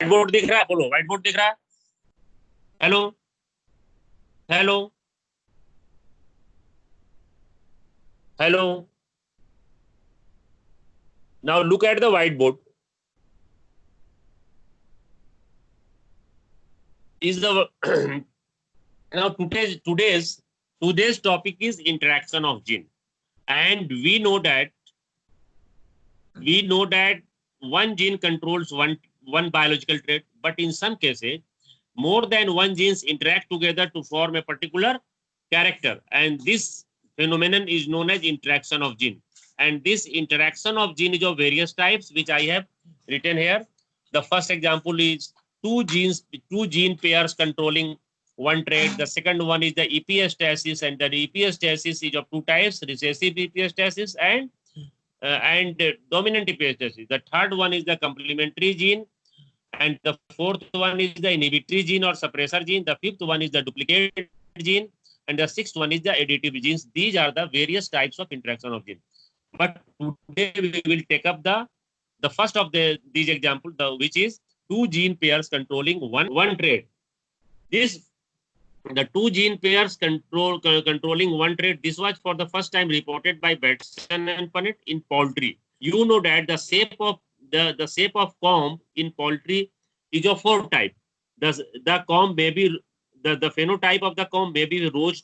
Board दिख रहा है? बोलो, व्हाइट बोर्ड दिख रहा है? Hello hello hello. Now look at the white board. Is the now today's topic is interaction of gene, and we know that one gene controls one biological trait, but in some cases more than one genes interact together to form a particular character, and this phenomenon is known as interaction of gene. And this interaction of gene is of various types, which I have written here. The first example is two gene pairs controlling one trait. The second one is the epistasis, and the epistasis is of two types: recessive epistasis and dominant epistasis. The third one is the complementary gene, and the fourth one is the inhibitory gene or suppressor gene. The fifth one is the duplicate gene, and the sixth one is the additive genes. These are the various types of interaction of gene. But today we will take up the first of these examples, which is two gene pairs controlling one trait. The two gene pairs controlling one trait. This was for the first time reported by Batson and Punnett in poultry. You know that the shape of comb in poultry is of four types. The comb may be the phenotype of the comb may be rose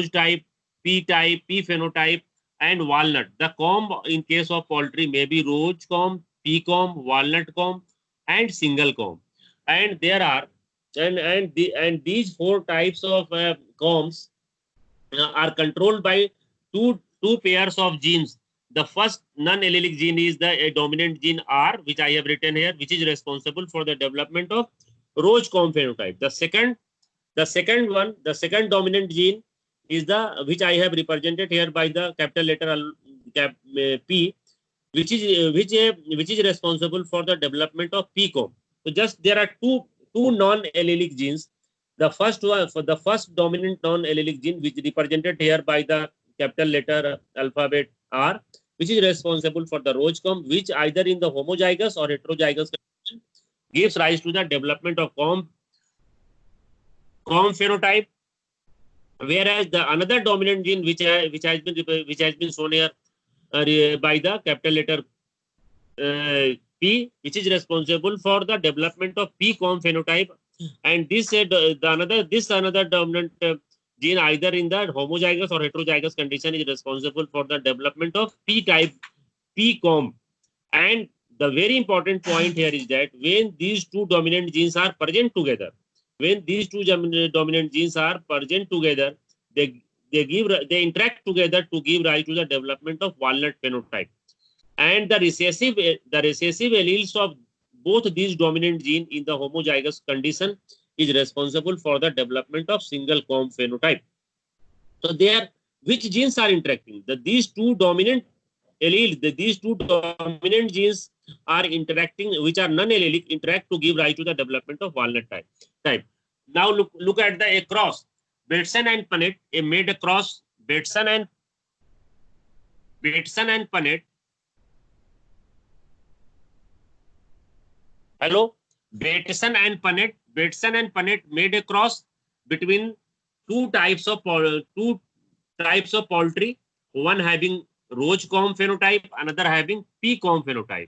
type, pea phenotype, and walnut. The comb in case of poultry may be rose comb, pea comb, walnut comb, and single comb. And there are and these four types of combs are controlled by two pairs of genes. The first non-allelic gene is the dominant gene R, which I have written here, which is responsible for the development of rose comb phenotype. The second dominant gene is the which I have represented here by the capital letter P, which is responsible for the development of pea comb. So just there are two non-allelic genes. The first one, for the first dominant non-allelic gene, which is represented here by the capital letter alphabet R, which is responsible for the rose comb, which either in the homozygous or heterozygous condition gives rise to the development of comb phenotype. Whereas the another dominant gene, which has been shown here by the capital letter P, which is responsible for the development of pea comb phenotype, and this another dominant gene either in the homozygous or heterozygous condition is responsible for the development of pea comb. And the very important point here is that when these two dominant genes are present together, they interact together to give rise to the development of walnut phenotype. And the recessive alleles of both these dominant gene in the homozygous condition is responsible for the development of single comb phenotype. So there, which genes are interacting? These two dominant genes are interacting, which are non-allelic, interact to give rise to the development of walnut type. Now look at the cross. Batson and Punnett made a cross. Batson and Punnett. Hello, Batson and Punnett made a cross between two types of poultry, one having rose comb phenotype, another having pea comb phenotype.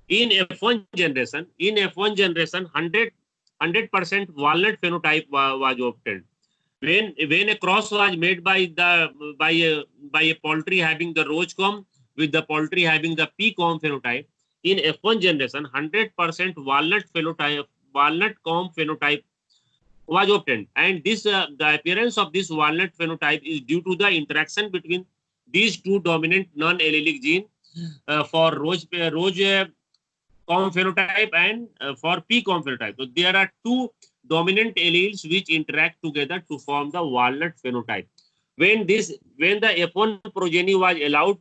In F1 generation, 100% walnut phenotype was obtained. When a cross was made by a poultry having the rose comb with the poultry having the pea comb phenotype, in F1 generation, 100% walnut comb phenotype was obtained, and this the appearance of this walnut phenotype is due to the interaction between these two dominant non-allelic genes for rose comb phenotype and for pea comb phenotype. So there are two dominant alleles which interact together to form the walnut phenotype. When the F1 progeny was allowed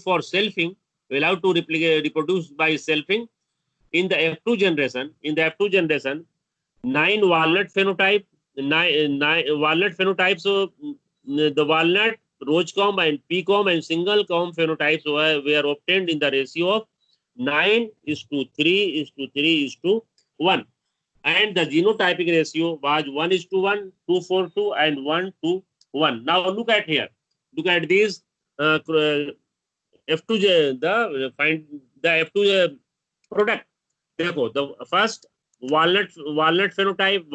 for selfing, allowed to reproduce by selfing, in the F2 generation, 9 walnut phenotype, walnut phenotypes. So the walnut, rose comb, and pea comb and single comb phenotypes were obtained in the ratio of 9:3:3:1. And the genotypic ratio was 1:1, 2:4:2, and 1:1. Now look at here. Look at these F2 the find the F2 product. देखो, the first walnut phenotype,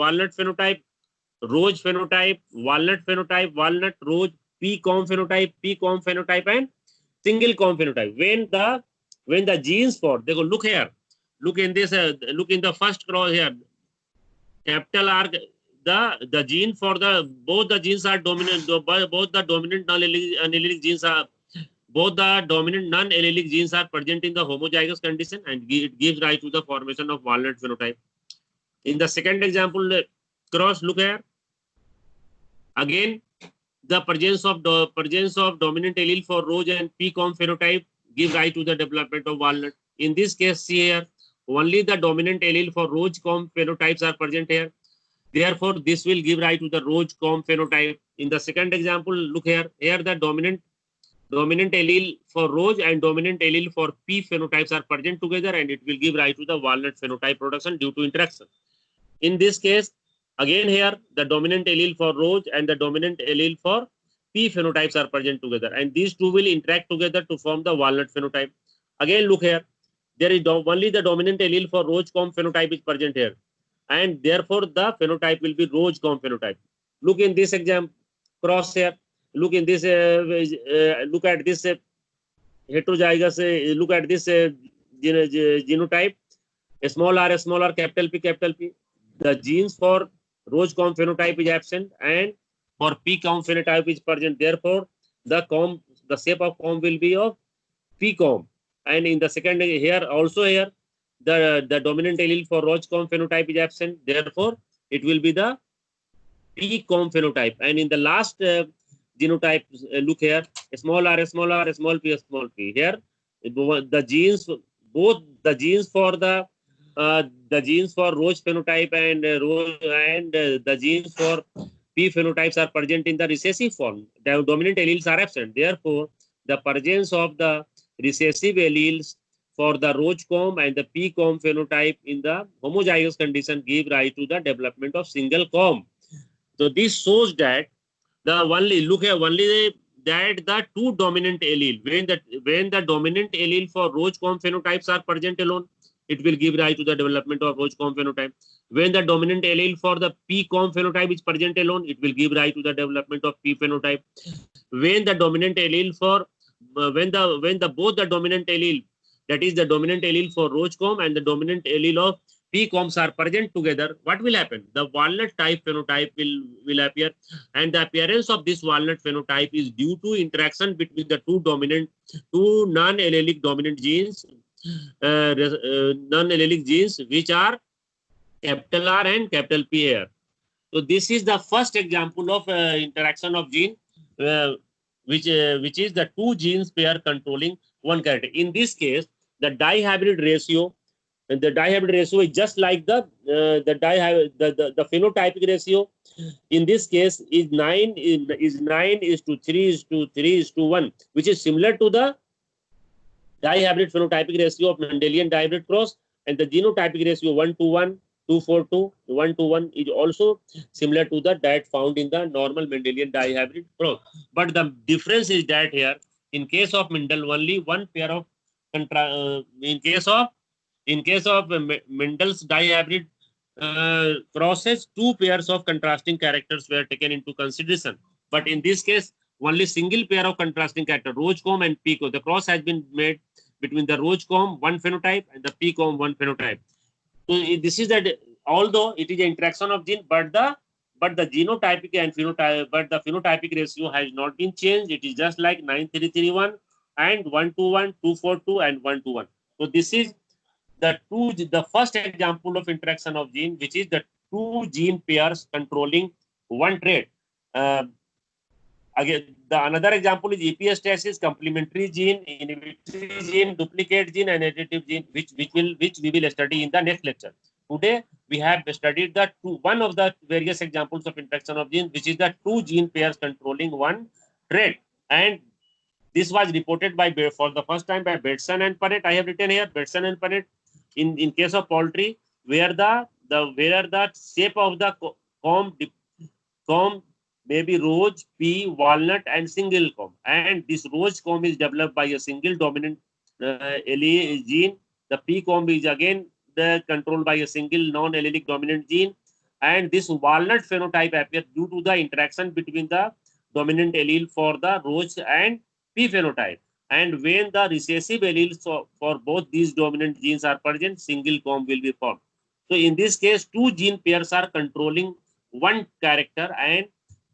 rose phenotype, walnut, rose, pcom phenotype, and single com phenotype. When the genes for, देखो, look here, look in this, look in the first cross here, capital R, the gene for the both the genes are dominant, both the dominant non-allelic genes are both the dominant non-allelic genes are present in the homozygous condition, and it gives rise to the formation of walnut phenotype. In the second example, cross, look here. Again, the presence of dominant allele for rose and pcom phenotype give rise to the development of walnut. In this case, see here, only the dominant allele for rose com phenotypes are present here. Therefore, this will give rise to the rose com phenotype. In the second example, look here. Here, the dominant allele for rose and dominant allele for P phenotypes are present together, and it will give rise to the walnut phenotype production due to interaction. In this case, again here, the dominant allele for rose and the dominant allele for P phenotypes are present together, and these two will interact together to form the walnut phenotype. Again, look here. There is only the dominant allele for rose com phenotype is present here, and therefore the phenotype will be rose com phenotype. Look in this example, cross here. Look in this, look at this heterozygous, look at this genotype, small r, capital P. The genes for rose com phenotype is absent, and for P com phenotype is present. Therefore, the shape of comb will be of P comb. And in the second here, also here, the dominant allele for rose com phenotype is absent. Therefore, it will be the P comb phenotype. And in the last genotype, look here, small r, small p. Here, the genes, both the genes for the genes for rose phenotype and the genes for P phenotypes are present in the recessive form. The dominant alleles are absent. Therefore, the presence of the recessive alleles for the rose comb and the P comb phenotype in the homozygous condition give rise to the development of single comb. So this shows that the only that the two dominant allele, when the dominant allele for rose comb phenotypes are present alone, it will give rise to the development of rose comb phenotype. When the dominant allele for the P comb phenotype is present alone, it will give rise to the development of P phenotype. When the dominant allele for when both the dominant allele, that is the dominant allele for rose comb and the dominant allele of P combs are present together, what will happen? The walnut type phenotype will appear, and the appearance of this walnut phenotype is due to interaction between the two non-allelic dominant genes, non-allelic genes, which are capital R and capital P here. So this is the first example of interaction of gene, which is the two genes pair controlling one character. In this case, the dihybrid ratio. And the dihybrid ratio is just like the phenotypic ratio. In this case, is 9:3:3:1, which is similar to the dihybrid phenotypic ratio of Mendelian dihybrid cross, and the genotypic ratio 1:1, 2:4:2, 1:1 is also similar to the that found in the normal Mendelian dihybrid cross. But the difference is that here, in case of Mendel, only one pair of in case of Mendel's dihybrid crosses, two pairs of contrasting characters were taken into consideration. But in this case, only single pair of contrasting characters, rose comb and P comb. The cross has been made between the rose comb, one phenotype, and the P comb, one phenotype. So this is that, although it is an interaction of gene, but the genotypic and phenotypic ratio has not been changed. It is just like 9:3:3:1 and 1:1, 2:4:2, and 1:1. So this is the first example of interaction of gene, which is the two gene pairs controlling one trait. Again, another example is epistasis, complementary gene, inhibitory gene, duplicate gene, and additive gene, which we will study in the next lecture. Today we have studied one of the various examples of interaction of gene, which is the two gene pairs controlling one trait. And This was reported by for the first time by Bateson and Punnett. I have written here Bateson and Punnett. In case of poultry, where the shape of the comb may be rose, pea, walnut, and single comb. And this rose comb is developed by a single dominant allele gene. The pea comb is again controlled by a single non-allelic dominant gene. And this walnut phenotype appears due to the interaction between the dominant allele for the rose and pea phenotype. And when the recessive alleles for both these dominant genes are present, single comb will be formed. So in this case, two gene pairs are controlling one character, and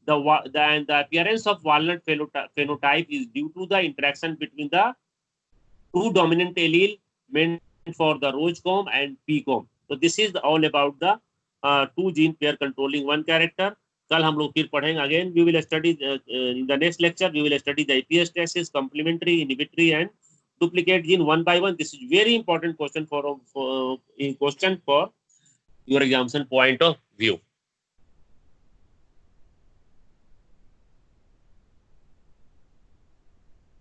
the appearance of walnut phenotype is due to the interaction between the two dominant allele meant for the rose comb and pea comb. So this is all about the two gene pair controlling one character. कल हम लोग फिर पढ़ेंगे. Again we will study in the next lecture. We will study the epistasis, complementary, inhibitory, and duplicate gene one by one. This is very important question for your examination point of view.